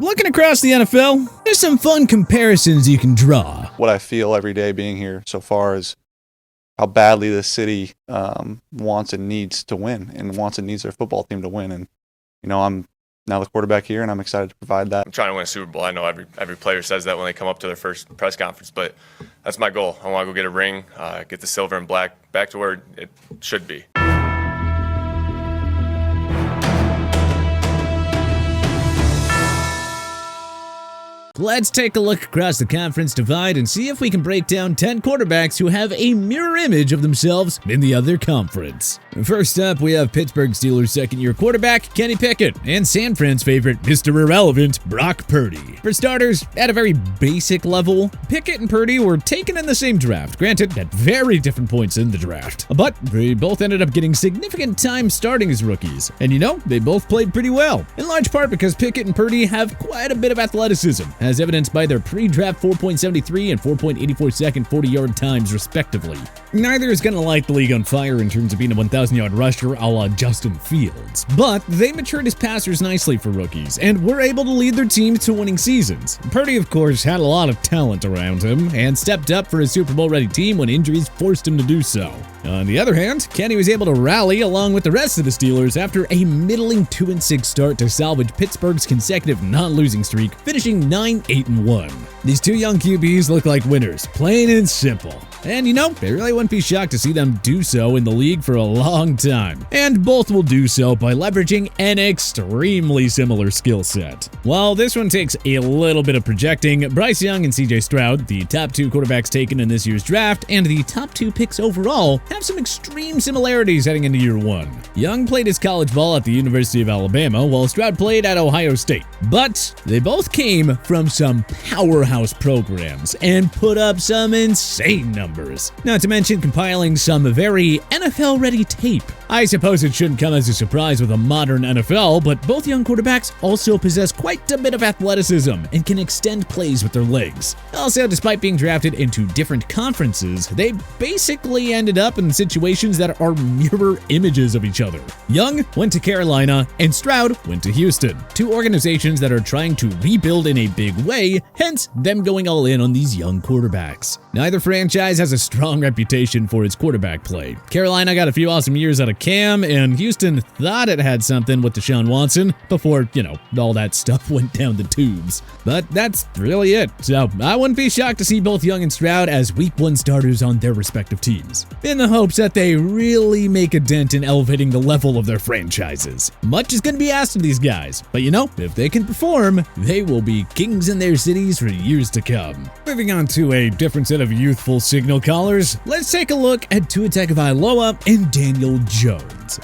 Looking across the NFL, there's some fun comparisons you can draw. What I feel every day being here so far is how badly this city wants and needs to win, and wants and needs their football team to win. And, I'm now the quarterback here, and I'm excited to provide that. I'm trying to win a Super Bowl. I know every player says that when they come up to their first press conference, but that's my goal. I want to go get a ring, get the silver and black back to where it should be. Let's take a look across the conference divide and see if we can break down 10 quarterbacks who have a mirror image of themselves in the other conference. First up, we have Pittsburgh Steelers second-year quarterback Kenny Pickett and San Fran's favorite Mr. Irrelevant Brock Purdy. For starters, at a very basic level, Pickett and Purdy were taken in the same draft, granted at very different points in the draft. But they both ended up getting significant time starting as rookies, and they both played pretty well, in large part because Pickett and Purdy have quite a bit of athleticism, as evidenced by their pre-draft 4.73 and 4.84 second 40-yard times, respectively. Neither is going to light the league on fire in terms of being a 1,000-yard rusher a la Justin Fields, but they matured as passers nicely for rookies and were able to lead their team to winning seasons. Purdy, of course, had a lot of talent around him and stepped up for a Super Bowl-ready team when injuries forced him to do so. On the other hand, Kenny was able to rally along with the rest of the Steelers after a middling 2-6 start to salvage Pittsburgh's consecutive non-losing streak, finishing 9-8-1. These two young QBs look like winners, plain and simple. And they really wouldn't be shocked to see them do so in the league for a long time. And both will do so by leveraging an extremely similar skill set. While this one takes a little bit of projecting, Bryce Young and CJ Stroud, the top two quarterbacks taken in this year's draft and the top two picks overall, have some extreme similarities heading into year one. Young played his college ball at the University of Alabama, while Stroud played at Ohio State. But they both came from some powerhouse programs and put up some insane numbers. Not to mention compiling some very NFL-ready tape. I suppose it shouldn't come as a surprise with a modern NFL, but both young quarterbacks also possess quite a bit of athleticism and can extend plays with their legs. Also, despite being drafted into different conferences, they basically ended up in situations that are mirror images of each other. Young went to Carolina and Stroud went to Houston, two organizations that are trying to rebuild in a big way, hence them going all in on these young quarterbacks. Neither franchise has a strong reputation for its quarterback play. Carolina got a few awesome years out of Cam, and Houston thought it had something with Deshaun Watson before, all that stuff went down the tubes. But that's really it, so I wouldn't be shocked to see both Young and Stroud as week one starters on their respective teams, in the hopes that they really make a dent in elevating the level of their franchises. Much is going to be asked of these guys, but if they can perform, they will be kings in their cities for years to come. Moving on to a different set of youthful signal callers, let's take a look at Tua Tagovailoa and Daniel Jones.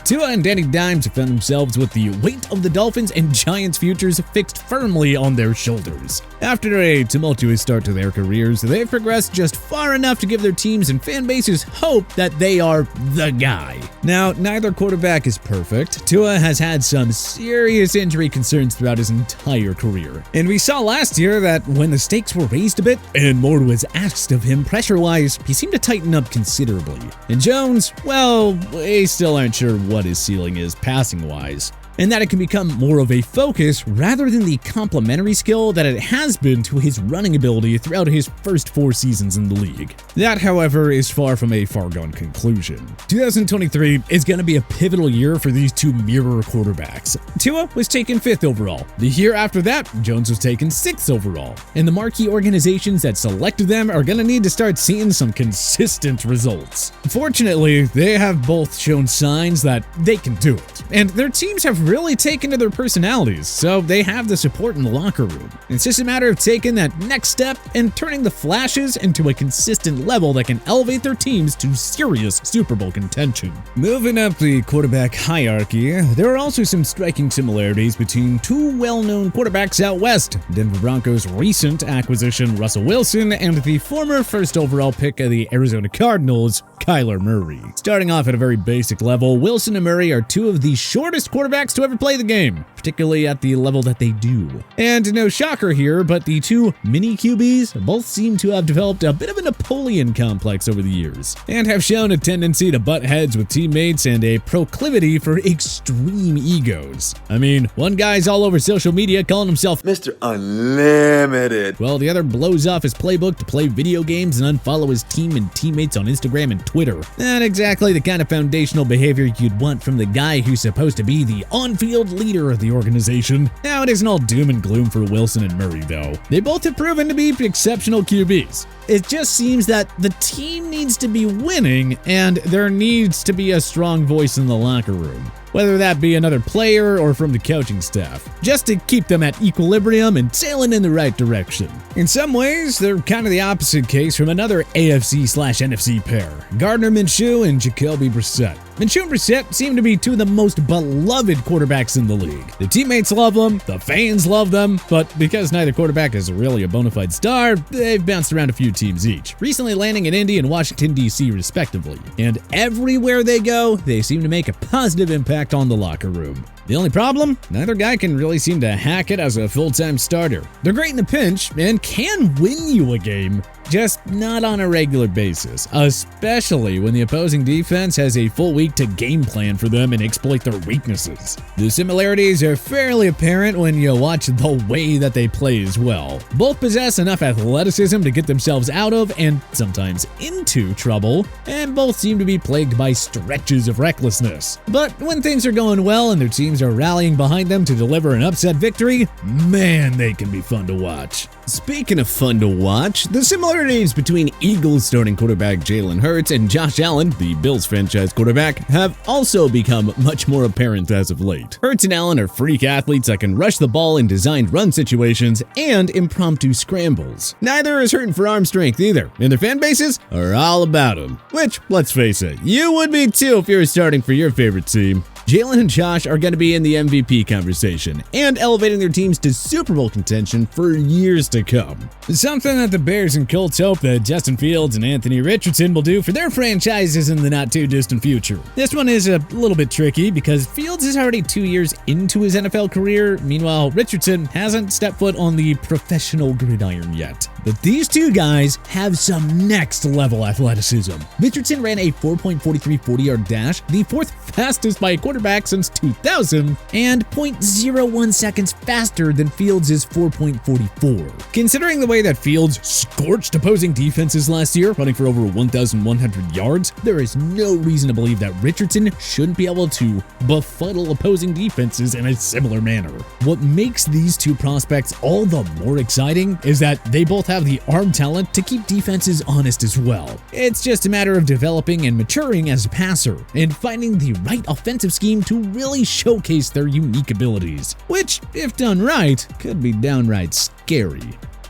Tua and Danny Dimes found themselves with the weight of the Dolphins and Giants' futures fixed firmly on their shoulders. After a tumultuous start to their careers, they've progressed just far enough to give their teams and fan bases hope that they are the guy. Now, neither quarterback is perfect. Tua has had some serious injury concerns throughout his entire career. And we saw last year that when the stakes were raised a bit and more was asked of him pressure-wise, he seemed to tighten up considerably. And Jones, well, we still aren't sure what his ceiling is passing-wise, and that it can become more of a focus rather than the complementary skill that it has been to his running ability throughout his first 4 seasons in the league. That, however, is far from a foregone conclusion. 2023 is going to be a pivotal year for these two mirror quarterbacks. Tua was taken 5th overall. The year after that, Jones was taken 6th overall. And the marquee organizations that selected them are going to need to start seeing some consistent results. Fortunately, they have both shown signs that they can do it, and their teams have really taken to their personalities, so they have the support in the locker room. It's just a matter of taking that next step and turning the flashes into a consistent level that can elevate their teams to serious Super Bowl contention. Moving up the quarterback hierarchy, there are also some striking similarities between two well-known quarterbacks out west, Denver Broncos' recent acquisition Russell Wilson and the former first overall pick of the Arizona Cardinals, Kyler Murray. Starting off at a very basic level, Wilson and Murray are two of the shortest quarterbacks quarterbacks to ever play the game, particularly at the level that they do. And no shocker here, but the two mini QBs both seem to have developed a bit of a Napoleon complex over the years, and have shown a tendency to butt heads with teammates and a proclivity for extreme egos. I mean, one guy's all over social media calling himself Mr. Unlimited, while the other blows off his playbook to play video games and unfollow his team and teammates on Instagram and Twitter. Not exactly the kind of foundational behavior you'd want from the guy who's supposed to be the on-field leader of the organization. Now, it isn't all doom and gloom for Wilson and Murray, though. They both have proven to be exceptional QBs. It just seems that the team needs to be winning, and there needs to be a strong voice in the locker room, whether that be another player or from the coaching staff, just to keep them at equilibrium and sailing in the right direction. In some ways, they're kind of the opposite case from another AFC/NFC pair, Gardner Minshew and Jacoby Brissett. Minshew and Brissett seem to be two of the most beloved quarterbacks in the league. The teammates love them, the fans love them, but because neither quarterback is really a bona fide star, they've bounced around a few teams each, recently landing in Indy and Washington, D.C. respectively. And everywhere they go, they seem to make a positive impact on the locker room. The only problem? Neither guy can really seem to hack it as a full-time starter. They're great in a pinch and can win you a game, just not on a regular basis, especially when the opposing defense has a full week to game plan for them and exploit their weaknesses. The similarities are fairly apparent when you watch the way that they play as well. Both possess enough athleticism to get themselves out of and sometimes into trouble, and both seem to be plagued by stretches of recklessness. But when things are going well and their teams are rallying behind them to deliver an upset victory, man, they can be fun to watch. Speaking of fun to watch, the similarities between Eagles starting quarterback Jalen Hurts and Josh Allen, the Bills franchise quarterback, have also become much more apparent as of late. Hurts and Allen are freak athletes that can rush the ball in designed run situations and impromptu scrambles. Neither is hurting for arm strength either, and their fan bases are all about them. Which, let's face it, you would be too if you were starting for your favorite team. Jalen and Josh are going to be in the MVP conversation and elevating their teams to Super Bowl contention for years to come. Something that the Bears and Colts hope that Justin Fields and Anthony Richardson will do for their franchises in the not-too-distant future. This one is a little bit tricky because Fields is already 2 years into his NFL career. Meanwhile, Richardson hasn't stepped foot on the professional gridiron yet. But these two guys have some next-level athleticism. Richardson ran a 4.43 40-yard dash, the fourth fastest by a quarterback since 2000, and 0.01 seconds faster than Fields' 4.44. Considering the way that Fields scorched opposing defenses last year, running for over 1,100 yards, there is no reason to believe that Richardson shouldn't be able to befuddle opposing defenses in a similar manner. What makes these two prospects all the more exciting is that they both have the arm talent to keep defenses honest as well. It's just a matter of developing and maturing as a passer and finding the right offensive scheme to really showcase their unique abilities, which, if done right, could be downright scary.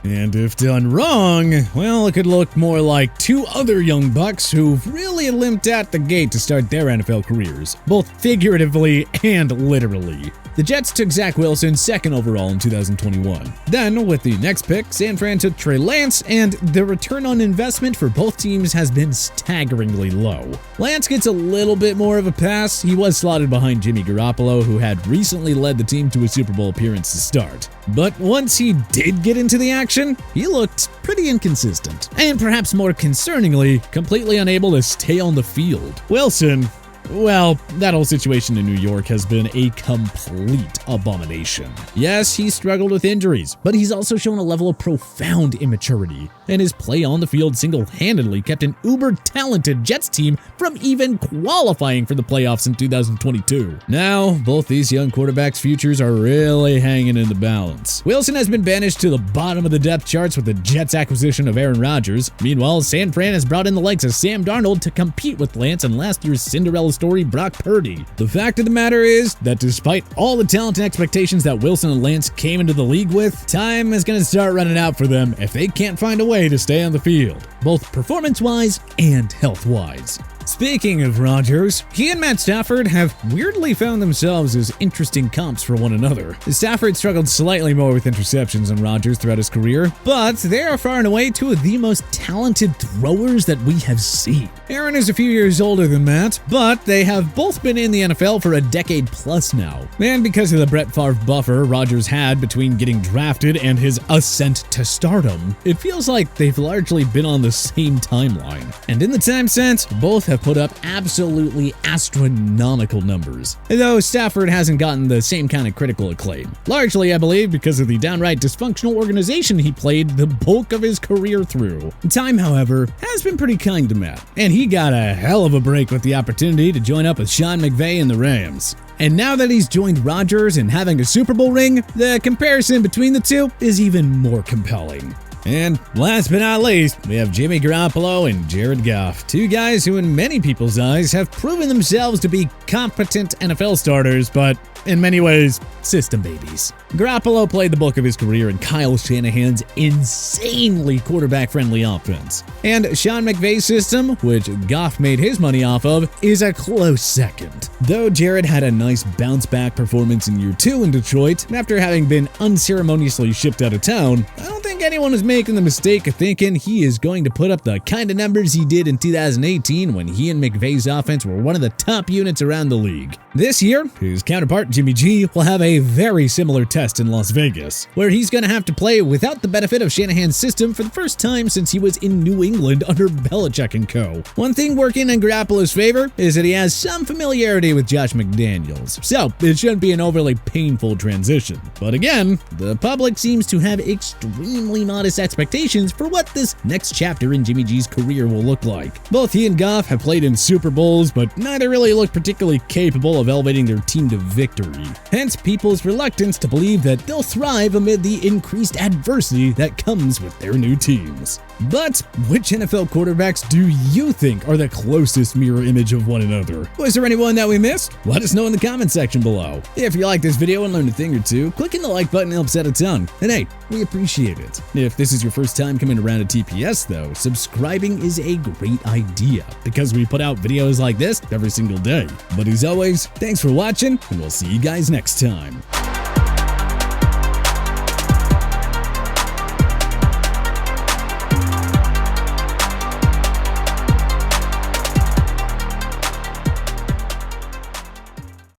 And if done wrong, well, it could look more like two other young bucks who've really limped out the gate to start their NFL careers, both figuratively and literally. The Jets took Zach Wilson second overall in 2021. Then, with the next pick, San Fran took Trey Lance, and the return on investment for both teams has been staggeringly low. Lance gets a little bit more of a pass. He was slotted behind Jimmy Garoppolo, who had recently led the team to a Super Bowl appearance to start. But once he did get into the action, he looked pretty inconsistent, and perhaps more concerningly, completely unable to stay on the field. Wilson, well, that whole situation in New York has been a complete abomination. Yes, he's struggled with injuries, but he's also shown a level of profound immaturity, and his play on the field single-handedly kept an uber-talented Jets team from even qualifying for the playoffs in 2022. Now, both these young quarterbacks' futures are really hanging in the balance. Wilson has been banished to the bottom of the depth charts with the Jets' acquisition of Aaron Rodgers. Meanwhile, San Fran has brought in the likes of Sam Darnold to compete with Lance in last year's Cinderella story, Brock Purdy. The fact of the matter is that despite all the talent and expectations that Wilson and Lance came into the league with, time is going to start running out for them if they can't find a way to stay on the field, both performance-wise and health-wise. Speaking of Rodgers, he and Matt Stafford have weirdly found themselves as interesting comps for one another. Stafford struggled slightly more with interceptions than Rodgers throughout his career, but they are far and away two of the most talented throwers that we have seen. Aaron is a few years older than Matt, but they have both been in the NFL for a decade plus now. And because of the Brett Favre buffer Rodgers had between getting drafted and his ascent to stardom, it feels like they've largely been on the same timeline. And in the time since, both have put up absolutely astronomical numbers. Though Stafford hasn't gotten the same kind of critical acclaim. Largely, I believe, because of the downright dysfunctional organization he played the bulk of his career through. Time, however, has been pretty kind to Matt, and he got a hell of a break with the opportunity to join up with Sean McVay and the Rams. And now that he's joined Rodgers and having a Super Bowl ring, the comparison between the two is even more compelling. And last but not least, we have Jimmy Garoppolo and Jared Goff, two guys who in many people's eyes have proven themselves to be competent NFL starters, but in many ways, system babies. Garoppolo played the bulk of his career in Kyle Shanahan's insanely quarterback-friendly offense. And Sean McVay's system, which Goff made his money off of, is a close second. Though Jared had a nice bounce-back performance in year 2 in Detroit, after having been unceremoniously shipped out of town, I don't think anyone is making the mistake of thinking he is going to put up the kind of numbers he did in 2018 when he and McVay's offense were one of the top units around the league. This year, his counterpart Jimmy G will have a very similar test in Las Vegas, where he's going to have to play without the benefit of Shanahan's system for the first time since he was in New England under Belichick and co. One thing working in Garoppolo's favor is that he has some familiarity with Josh McDaniels, so it shouldn't be an overly painful transition. But again, the public seems to have extremely modest expectations for what this next chapter in Jimmy G's career will look like. Both he and Goff have played in Super Bowls, but neither really look particularly capable of elevating their team to victory. Hence, people's reluctance to believe that they'll thrive amid the increased adversity that comes with their new teams. But which NFL quarterbacks do you think are the closest mirror image of one another? Was there anyone that we missed? Let us know in the comment section below. If you like this video and learned a thing or two, clicking the like button helps out a ton. And hey, we appreciate it. If this is your first time coming around to TPS though, subscribing is a great idea because we put out videos like this every single day. But as always, thanks for watching and we'll see you guys next time.